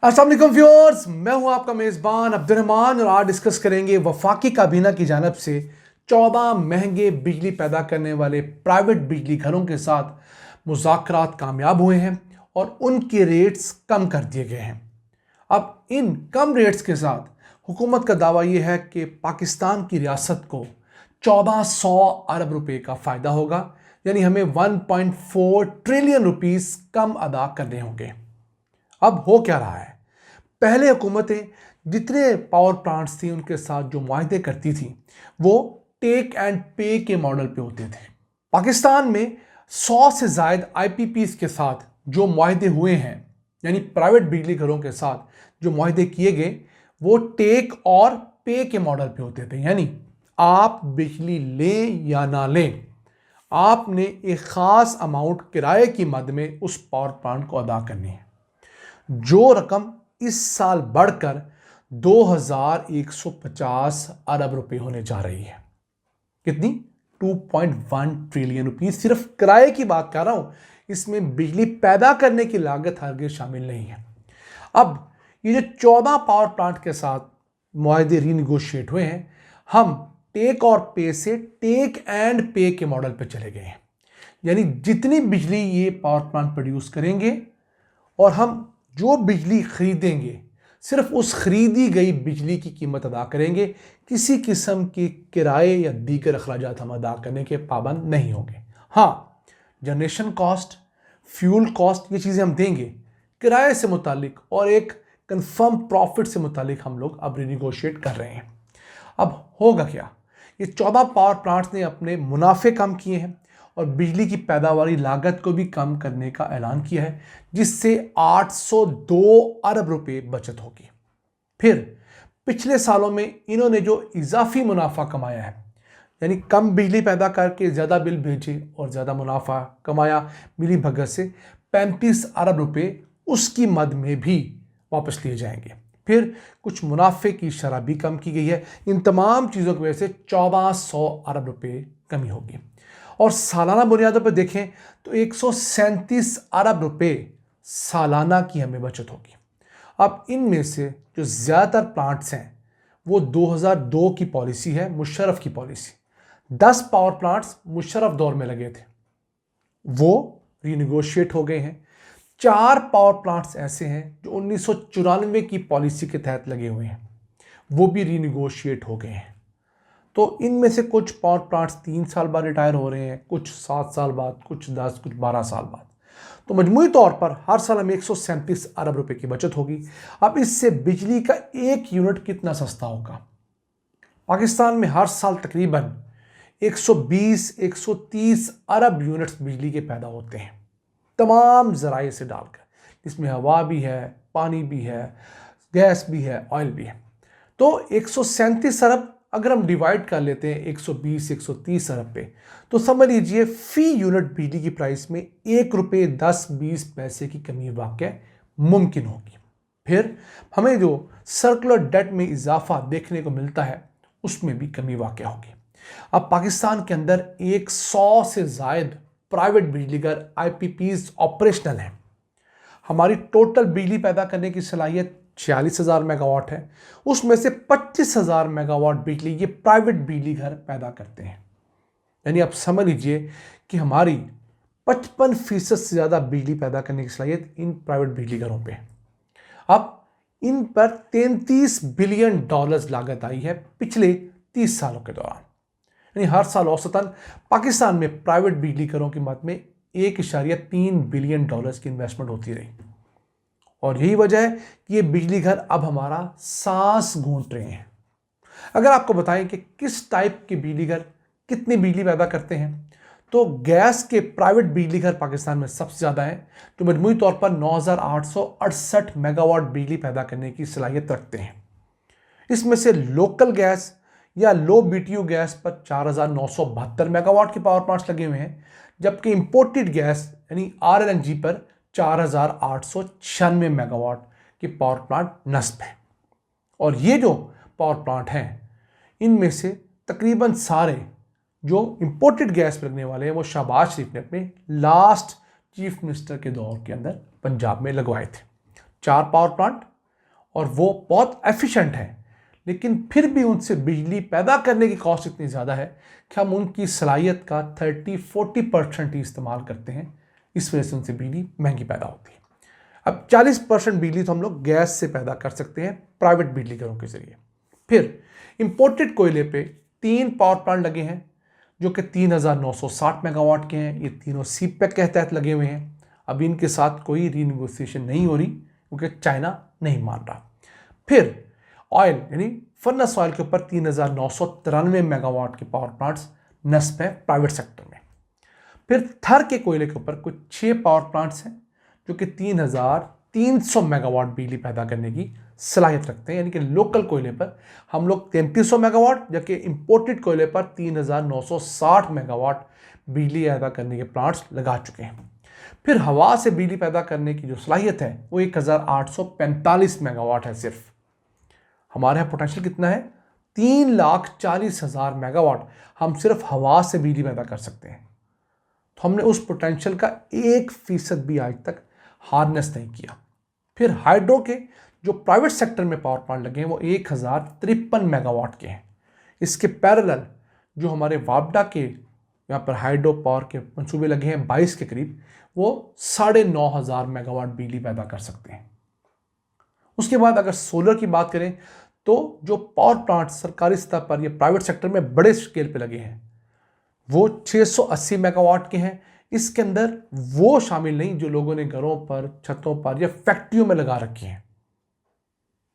अस्सलाम वालेकुम व्यूअर्स, मैं हूं आपका मेज़बान अब्दुर्रहमान और आज डिस्कस करेंगे वफाकी काबीना की जानब से 14 महंगे बिजली पैदा करने वाले प्राइवेट बिजली घरों के साथ मुज़ाकरात कामयाब हुए हैं और उनके रेट्स कम कर दिए गए हैं। अब इन कम रेट्स के साथ हुकूमत का दावा यह है कि पाकिस्तान की रियासत को 1400 अरब रुपए का फ़ायदा होगा, यानी हमें 1.4 ट्रिलियन रुपीस कम अदा करने होंगे। अब हो क्या रहा है, पहले हुकूमतें जितने पावर प्लांट्स थी उनके साथ जो मुआहदे करती थी वो टेक एंड पे के मॉडल पे होते थे। पाकिस्तान में 100 से ज़ायद आईपीपीज के साथ जो मुआहदे हुए हैं, यानी प्राइवेट बिजली घरों के साथ जो मुआहदे किए गए, वो टेक और पे के मॉडल पे होते थे। यानी आप बिजली लें या ना लें, आपने एक ख़ास अमाउंट किराए की मद में उस पावर प्लांट को अदा करनी है। जो रकम इस साल बढ़कर 2150 अरब रुपए होने जा रही है। कितनी? 2.1 ट्रिलियन रुपीस। सिर्फ किराए की बात कर रहा हूं, इसमें बिजली पैदा करने की लागत हरगिज़ शामिल नहीं है। अब ये जो 14 पावर प्लांट के साथ मुआहदे रीनिगोशिएट हुए हैं, हम टेक और पे से टेक एंड पे के मॉडल पे चले गए हैं। यानी जितनी बिजली ये पावर प्लांट प्रोड्यूस करेंगे और हम जो बिजली खरीदेंगे सिर्फ उस खरीदी गई बिजली की कीमत अदा करेंगे, किसी किस्म के किराए या दीगर अखराजात हम अदा करने के पाबंद नहीं होंगे। हाँ, जनरेशन कॉस्ट, फ्यूल कॉस्ट, ये चीज़ें हम देंगे। किराए से मुतालिक और एक कंफर्म प्रॉफिट से मुतालिक हम लोग अब रिनिगोशिएट कर रहे हैं। अब होगा क्या, ये 14 पावर प्लांट्स ने अपने मुनाफे कम किए हैं और बिजली की पैदावारी लागत को भी कम करने का ऐलान किया है, जिससे 802 अरब रुपए बचत होगी। फिर पिछले सालों में इन्होंने जो इजाफी मुनाफा कमाया है, यानी कम बिजली पैदा करके ज़्यादा बिल भेजे और ज़्यादा मुनाफा कमाया मिली भगत से, 35 अरब रुपए उसकी मद में भी वापस लिए जाएंगे। फिर कुछ मुनाफे की शरह भी कम की गई है। इन तमाम चीज़ों की वजह से 1400 अरब रुपए कमी होगी और सालाना बुनियादों पर देखें तो 137 अरब रुपए सालाना की हमें बचत होगी। अब इनमें से जो ज़्यादातर प्लांट्स हैं वो 2002 की पॉलिसी है, मुशर्रफ की पॉलिसी। 10 पावर प्लांट्स मुशर्रफ दौर में लगे थे, वो रीनिगोशिएट हो गए हैं। 4 पावर प्लांट्स ऐसे हैं जो 1994 की पॉलिसी के तहत लगे हुए हैं, वो भी रीनिगोशिएट हो गए हैं। तो इनमें से कुछ पावर प्लांट्स 3 साल बाद रिटायर हो रहे हैं, कुछ 7 साल बाद, कुछ 10, कुछ 12 साल बाद। तो मजमूई तौर पर हर साल हमें 137 अरब रुपए की बचत होगी। अब इससे बिजली का एक यूनिट कितना सस्ता होगा? पाकिस्तान में हर साल तकरीबन 120-130 अरब यूनिट्स बिजली के पैदा होते हैं, तमाम ज़राए से डालकर, जिसमें हवा भी है, पानी भी है, गैस भी है, ऑयल भी है। तो 137 अरब अगर हम डिवाइड कर लेते हैं 120-130 अरब पे, तो समझ लीजिए फी यूनिट बिजली की प्राइस में 1 रुपये 10-20 पैसे की कमी वाक़ई मुमकिन होगी। फिर हमें जो सर्कुलर डेट में इजाफा देखने को मिलता है उसमें भी कमी वाक़ई होगी। अब पाकिस्तान के अंदर 100 से ज़ायद प्राइवेट बिजली घर आईपीपीज ऑपरेशनल हैं। हमारी टोटल बिजली पैदा करने की सलाहियत 46,000 मेगावाट है, उसमें से 25,000 मेगावाट बिजली ये प्राइवेट बिजली घर पैदा करते हैं। यानी आप समझ लीजिए कि हमारी 55% से ज़्यादा बिजली पैदा करने की सलाहियत इन प्राइवेट बिजली घरों पे है। अब इन पर 33 बिलियन डॉलर्स लागत आई है पिछले 30 सालों के दौरान। यानी हर साल औसतन पाकिस्तान में प्राइवेट बिजली घरों की मद में 1.3 बिलियन डॉलर्स की इन्वेस्टमेंट होती रही और यही वजह है कि ये बिजली घर अब हमारा सांस गूंथ रहे हैं। अगर आपको बताएं कि किस टाइप के बिजली घर कितनी बिजली पैदा करते हैं, तो गैस के प्राइवेट बिजली घर पाकिस्तान में सबसे ज़्यादा हैं, जो मजमूई तौर पर 9,868 मेगावाट बिजली पैदा करने की सलाहियत रखते हैं। इसमें से लोकल गैस या लो बीटीयू गैस पर 4,972 मेगावाट के पावर प्लांट्स लगे हुए हैं, जबकि इंपोर्टेड गैस यानी आरएलएनजी पर 4,896 मेगावाट के पावर प्लांट नस्ब है। और ये जो पावर प्लांट हैं इनमें से तकरीबन सारे जो इंपोर्टेड गैस लगने वाले हैं वो शहबाज शरीफ ने अपने लास्ट चीफ मिनिस्टर के दौर के अंदर पंजाब में लगवाए थे। 4 पावर प्लांट और वो बहुत एफिशिएंट हैं, लेकिन फिर भी उनसे बिजली पैदा करने की कॉस्ट इतनी ज़्यादा है कि हम उनकी सलाहियत का 30-40% ही इस्तेमाल करते हैं। इस वजह से उनसे बिजली महंगी पैदा होती है। अब 40% बिजली तो हम लोग गैस से पैदा कर सकते हैं प्राइवेट बिजली घरों के जरिए। फिर इंपोर्टेड कोयले पे 3 पावर प्लांट लगे हैं जो कि 3960 मेगावाट के हैं। ये तीनों सीपेक के तहत लगे हुए हैं। अभी इनके साथ कोई रीनेगोशिएशन नहीं हो रही क्योंकि चाइना नहीं मान रहा। फिर ऑयल यानी फर्नेस ऑयल के ऊपर 3993 मेगावाट के पावर प्लांट्स नस्ब है प्राइवेट सेक्टर में। फिर थर के कोयले के ऊपर कुछ 6 पावर प्लांट्स हैं जो कि 3300 मेगावाट बिजली पैदा करने की सलाहियत रखते हैं। यानी कि लोकल कोयले पर हम लोग 3300 मेगावाट, जबकि इंपोर्टेड कोयले पर 3960 मेगावाट बिजली पैदा करने के प्लांट्स लगा चुके हैं। फिर हवा से बिजली पैदा करने की जो सलाहियत है वो 1845 मेगावाट है। सिर्फ हमारे यहाँ पोटेंशियल कितना है? 3,40,000 मेगावाट हम सिर्फ हवा से बिजली पैदा कर सकते हैं। तो हमने उस पोटेंशियल का 1% भी आज तक हार्नेस नहीं किया। फिर हाइड्रो के जो प्राइवेट सेक्टर में पावर प्लांट लगे हैं वो 1053 मेगावाट के हैं। इसके पैरेलल जो हमारे वापडा के यहाँ पर हाइड्रो पावर के मंसूबे लगे हैं 22 के करीब, वो 9,500 मेगावाट बिजली पैदा कर सकते हैं। उसके बाद अगर सोलर की बात करें तो जो पावर प्लांट सरकारी स्तर पर या प्राइवेट सेक्टर में बड़े स्केल पे लगे हैं वो 680 मेगावाट के हैं। इसके अंदर वो शामिल नहीं जो लोगों ने घरों पर, छतों पर या फैक्ट्रियों में लगा रखे हैं।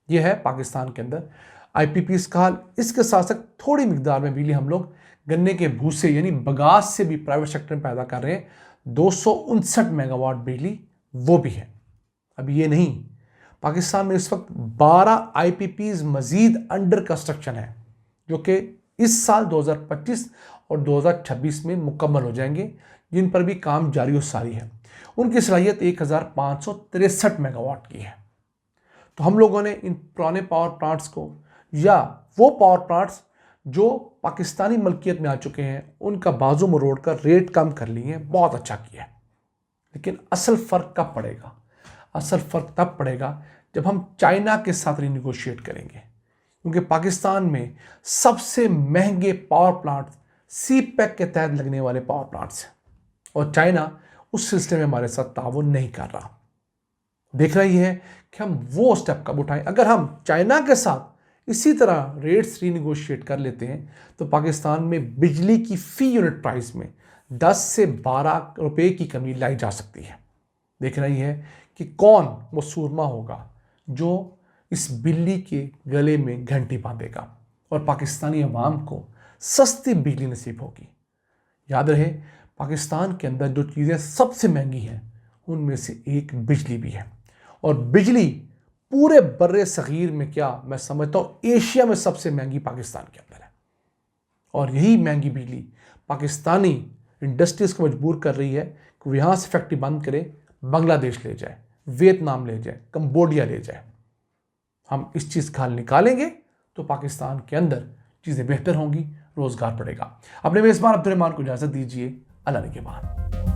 यह है पाकिस्तान के अंदर आईपीपीज का हाल। इसके साथ साथ थोड़ी मिकदार में बिजली हम लोग गन्ने के भूसे यानी बगास से भी प्राइवेट सेक्टर में पैदा कर रहे हैं। 259 मेगावाट बिजली वो भी है। अब ये नहीं, पाकिस्तान में इस वक्त 12 आईपीपीज मजीद अंडर कंस्ट्रक्शन है जो कि इस साल 2025 और 2026 में मुकम्मल हो जाएंगे, जिन पर भी काम जारी और सारी है। उनकी सलाहियत 1563 मेगावाट की है। तो हम लोगों ने इन पुराने पावर प्लांट्स को या वो पावर प्लांट्स जो पाकिस्तानी मलकियत में आ चुके हैं उनका बाजू मरोड़ कर रेट कम कर लिए हैं, बहुत अच्छा किया है। लेकिन असल फ़र्क कब पड़ेगा? असल फ़र्क तब पड़ेगा जब हम चाइना के साथ रिनेगोशिएट करेंगे, क्योंकि पाकिस्तान में सबसे महंगे पावर प्लांट सीपेक के तहत लगने वाले पावर प्लांट्स हैं और चाइना उस सिलसिले में हमारे साथ ताउन नहीं कर रहा। देख रही है कि हम वो स्टेप कब उठाएं। अगर हम चाइना के साथ इसी तरह रेट्स रीनेगोशिएट कर लेते हैं तो पाकिस्तान में बिजली की फ़ी यूनिट प्राइस में 10 से 12 रुपए की कमी लाई जा सकती है। देख रही है कि कौन वो सूरमा होगा जो इस बिल्ली के गले में घंटी बांधेगा और पाकिस्तानी अवाम को सस्ती बिजली नसीब होगी। याद रहे, पाकिस्तान के अंदर जो चीज़ें सबसे महंगी हैं उनमें से एक बिजली भी है। और बिजली पूरे बर्रे सगीर में, क्या मैं समझता हूँ एशिया में सबसे महंगी पाकिस्तान के अंदर है। और यही महंगी बिजली पाकिस्तानी इंडस्ट्रीज़ को मजबूर कर रही है कि वो यहाँ से फैक्ट्री बंद करे, बांग्लादेश ले जाए, वियतनाम ले जाए, कंबोडिया ले जाए। हम इस चीज़ का हल निकालेंगे तो पाकिस्तान के अंदर चीज़ें बेहतर होंगी, रोज़गार बढ़ेगा। अपने मेज़बान अब्दुर्रहमान को इजाज़त दीजिए। अल्लाह के बाद।